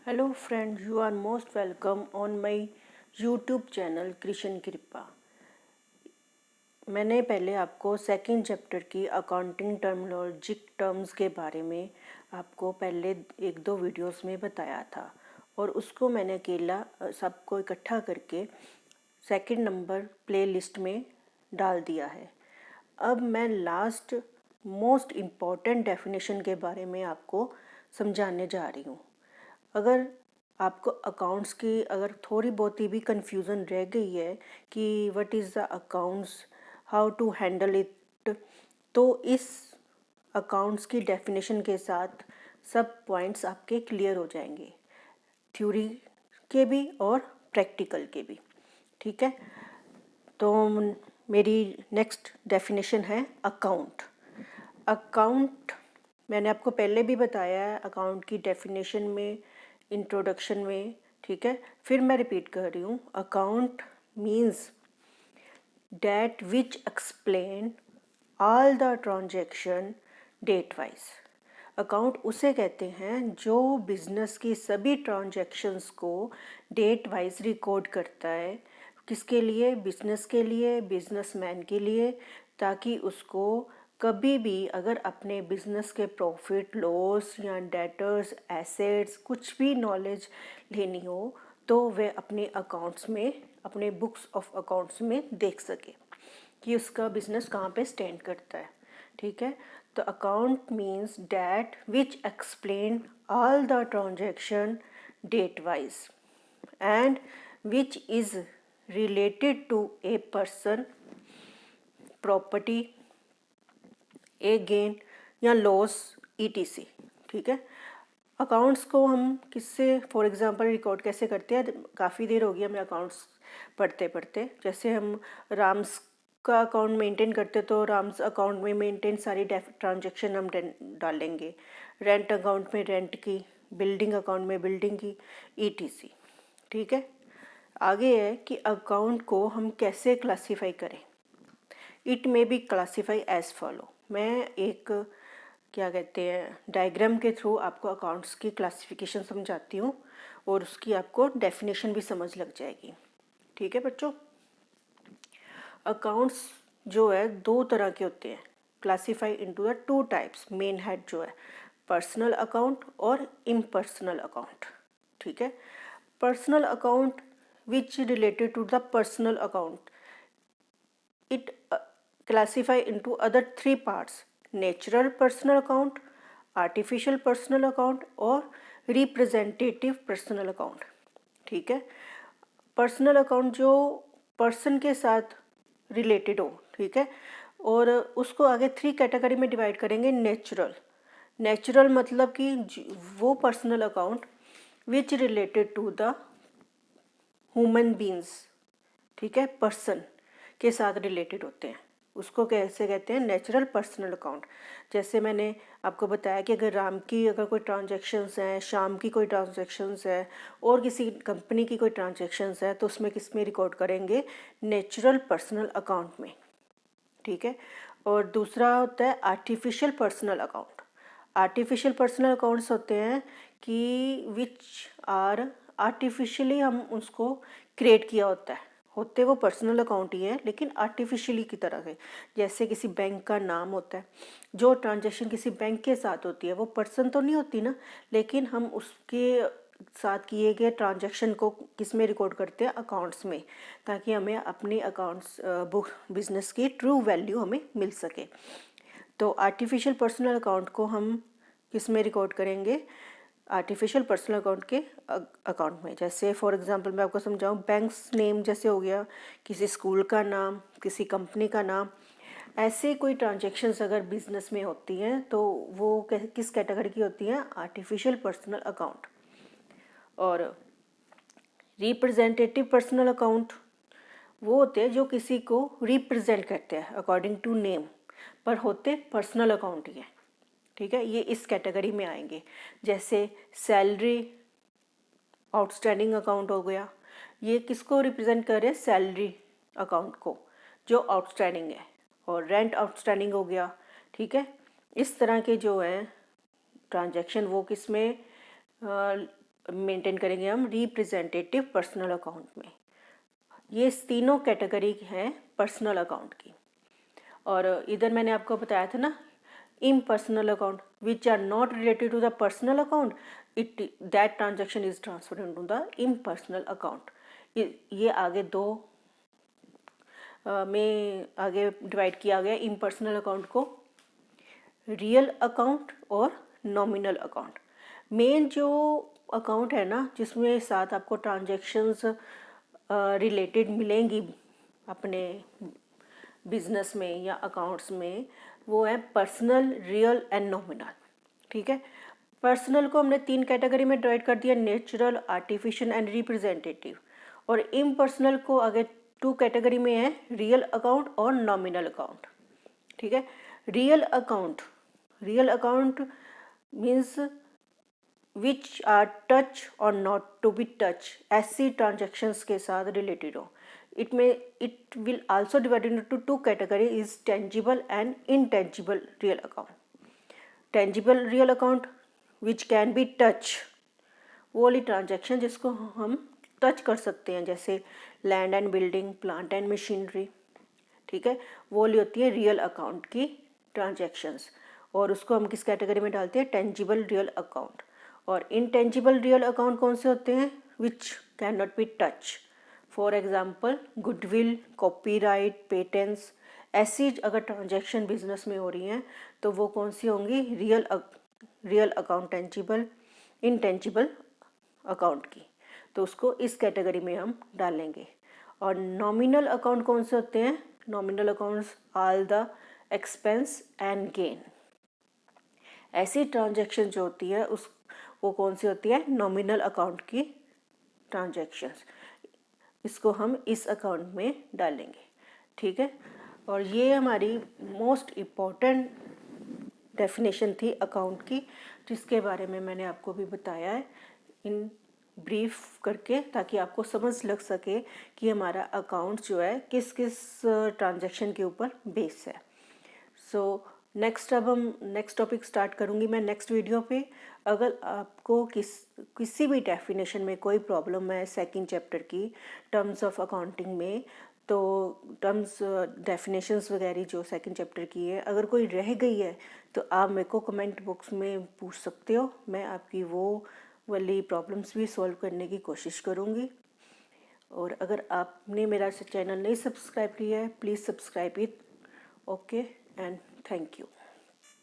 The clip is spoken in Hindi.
Hello friends, you are most welcome on my YouTube channel Krishna कृपा। मैंने पहले आपको सेकंड चैप्टर की अकाउंटिंग टर्मिनोलॉजिक टर्म्स के बारे में आपको पहले एक दो वीडियोस में बताया था और उसको मैंने अकेला सबको इकट्ठा करके सेकंड नंबर प्लेलिस्ट में डाल दिया है। अब मैं लास्ट मोस्ट इम्पॉर्टेंट डेफिनेशन के बारे में आपको समझाने जा रही हूँ। अगर आपको अकाउंट्स की अगर थोड़ी बहुत ही भी कंफ्यूजन रह गई है कि what is the accounts, how to handle it, तो इस अकाउंट्स की डेफिनेशन के साथ सब पॉइंट्स आपके क्लियर हो जाएंगे, थ्योरी के भी और प्रैक्टिकल के भी। ठीक है, तो मेरी नेक्स्ट डेफिनेशन है अकाउंट। अकाउंट मैंने आपको पहले भी बताया है अकाउंट की डेफिनेशन में, इंट्रोडक्शन में। ठीक है, फिर मैं रिपीट कर रही हूँ। Account means that which explain all the transaction date wise. Account उसे कहते हैं जो बिजनेस की सभी ट्रांजैक्शंस को डेट वाइज रिकॉर्ड करता है। किसके लिए? बिजनेस के लिए, बिजनेसमैन के लिए, ताकि उसको कभी भी अगर अपने बिजनेस के प्रॉफिट लॉस या डेटर्स एसेट्स कुछ भी नॉलेज लेनी हो तो वह अपने अकाउंट्स में, अपने बुक्स ऑफ अकाउंट्स में देख सके कि उसका बिजनेस कहाँ पे स्टैंड करता है। ठीक है, तो account means that which explain all the transaction date wise and which is related to a person, property, a gain या लॉस ETC। ठीक है, अकाउंट्स को हम किससे फॉर एग्जांपल रिकॉर्ड कैसे करते हैं? काफ़ी देर हो गई हमें अकाउंट्स पढ़ते पढ़ते। जैसे हम राम्स का अकाउंट मेंटेन करते तो राम्स अकाउंट में मेंटेन सारी ट्रांजैक्शन हम डालेंगे, रेंट अकाउंट में रेंट की, बिल्डिंग अकाउंट में बिल्डिंग की, ETC। ठीक है, आगे है कि अकाउंट को हम कैसे क्लासीफाई करें। It may be classify as follow. मैं एक क्या कहते हैं डायग्राम के थ्रू आपको अकाउंट्स की क्लासिफिकेशन समझाती हूँ और उसकी आपको डेफिनेशन भी समझ लग जाएगी। ठीक है बच्चों, अकाउंट्स जो है दो तरह के होते हैं, classify into the two types. Main head जो है पर्सनल अकाउंट और इम्पर्सनल अकाउंट। ठीक है, personal account which related to the personal account, it classify into other three parts: natural personal account, artificial personal account और representative personal account। ठीक है, पर्सनल अकाउंट जो पर्सन के साथ रिलेटेड हो। ठीक है, और उसको आगे थ्री कैटेगरी में डिवाइड करेंगे। नेचुरल मतलब कि वो personal account which related to the human beings. ठीक है, पर्सन के साथ रिलेटेड होते हैं, उसको कैसे कहते हैं? Natural personal account. जैसे मैंने आपको बताया कि अगर राम की अगर कोई ट्रांजैक्शंस हैं, शाम की कोई ट्रांजैक्शंस है और किसी कंपनी की कोई ट्रांजैक्शंस है तो उसमें किस में रिकॉर्ड करेंगे? नेचुरल पर्सनल अकाउंट में। ठीक है, और दूसरा होता है artificial personal account. Artificial personal accounts होते हैं कि विच आर आर्टिफिशियली हम उसको क्रिएट किया होता है, होते वो पर्सनल अकाउंट ही है लेकिन आर्टिफिशियली की तरह से। जैसे किसी बैंक का नाम होता है, जो ट्रांजैक्शन किसी बैंक के साथ होती है वो पर्सन तो नहीं होती ना, लेकिन हम उसके साथ किए गए ट्रांजैक्शन को किस में रिकॉर्ड करते हैं? अकाउंट्स में, ताकि हमें अपनी अकाउंट्स बुक बिजनेस की ट्रू वैल्यू हमें मिल सके। तो आर्टिफिशियल पर्सनल अकाउंट को हम किस में रिकॉर्ड करेंगे? आर्टिफिशियल पर्सनल अकाउंट के अकाउंट में। जैसे फॉर एग्जांपल मैं आपको समझाऊं, बैंक्स नेम जैसे हो गया, किसी स्कूल का नाम, किसी कंपनी का नाम, ऐसे कोई ट्रांजैक्शंस अगर बिजनेस में होती हैं तो वो किस कैटेगरी की होती हैं? Artificial personal account. और रिप्रेजेंटेटिव पर्सनल अकाउंट वो होते हैं जो किसी को रिप्रेजेंट करते हैं अकॉर्डिंग टू नेम, पर होते पर्सनल अकाउंट ही है। ठीक है, ये इस कैटेगरी में आएंगे। जैसे सैलरी आउटस्टैंडिंग अकाउंट हो गया, ये किसको रिप्रेजेंट कर रहे हैं? सैलरी अकाउंट को जो आउटस्टैंडिंग है। और रेंट आउटस्टैंडिंग हो गया। ठीक है, इस तरह के जो हैं ट्रांजैक्शन वो किस में मेंटेन करेंगे हम रिप्रेजेंटेटिव पर्सनल अकाउंट में। ये तीनों कैटेगरी हैं पर्सनल अकाउंट की। और इधर मैंने आपको बताया था ना, impersonal account which are not related to the personal account, that transaction is transferred into the impersonal account। ये आगे दो में आगे डिवाइड किया गया impersonal अकाउंट को, रियल अकाउंट और नॉमिनल अकाउंट। मेन जो अकाउंट है ना जिसमें साथ आपको ट्रांजैक्शंस रिलेटेड मिलेंगी अपने बिजनेस में या अकाउंट्स में, वो है पर्सनल, रियल एंड नॉमिनल। ठीक है, पर्सनल को हमने 3 कैटेगरी में डिवाइड कर दिया, नेचुरल, आर्टिफिशियल एंड रिप्रेजेंटेटिव। और इम्पर्सनल को आगे 2 कैटेगरी में है, रियल अकाउंट और नॉमिनल अकाउंट। ठीक है, real account means which are touch और नॉट टू बी टच, ऐसी ट्रांजेक्शन्स के साथ रिलेटेड हो। It will also divide into 2 categories, is tangible and intangible real account. Tangible real account which can be touch, वो वाली ट्रांजेक्शन जिसको हम टच कर सकते हैं, जैसे land and building, plant and machinery. ठीक है, वो वाली होती है रियल अकाउंट की ट्रांजेक्शन्स, और उसको हम किस कैटेगरी में डालते हैं, टेंजिबल रियल अकाउंट। और इनटेंजिबल रियल अकाउंट कौन से होते हैं, which can not be touch. For example goodwill, copyright, patents, ऐसी अगर ट्रांजैक्शन बिजनेस में हो रही हैं तो वो कौन सी होंगी, real account tangible, intangible account की, तो उसको इस कैटेगरी में हम डालेंगे। और नॉमिनल अकाउंट कौन से होते हैं, nominal accounts all the expense and gain. ऐसी ट्रांजैक्शन जो होती है वो कौन सी होती है, नॉमिनल अकाउंट की ट्रांजैक्शंस, इसको हम इस अकाउंट में डालेंगे। ठीक है, और ये हमारी मोस्ट इम्पॉर्टेंट डेफिनेशन थी अकाउंट की, जिसके बारे में मैंने आपको भी बताया है इन ब्रीफ करके, ताकि आपको समझ लग सके कि हमारा अकाउंट जो है किस किस ट्रांजैक्शन के ऊपर बेस है। सो अब हम नेक्स्ट टॉपिक स्टार्ट करूँगी मैं नेक्स्ट वीडियो पे। अगर आपको किसी भी डेफिनेशन में कोई प्रॉब्लम है सेकंड चैप्टर की टर्म्स ऑफ अकाउंटिंग में, तो टर्म्स डेफिनेशंस वगैरह जो सेकंड चैप्टर की है, अगर कोई रह गई है तो आप मेरे को कमेंट बॉक्स में पूछ सकते हो, मैं आपकी वो वाली प्रॉब्लम्स भी सॉल्व करने की कोशिश करूँगी। और अगर आपने मेरा चैनल नहीं सब्सक्राइब किया है, please subscribe it. Okay and thank you.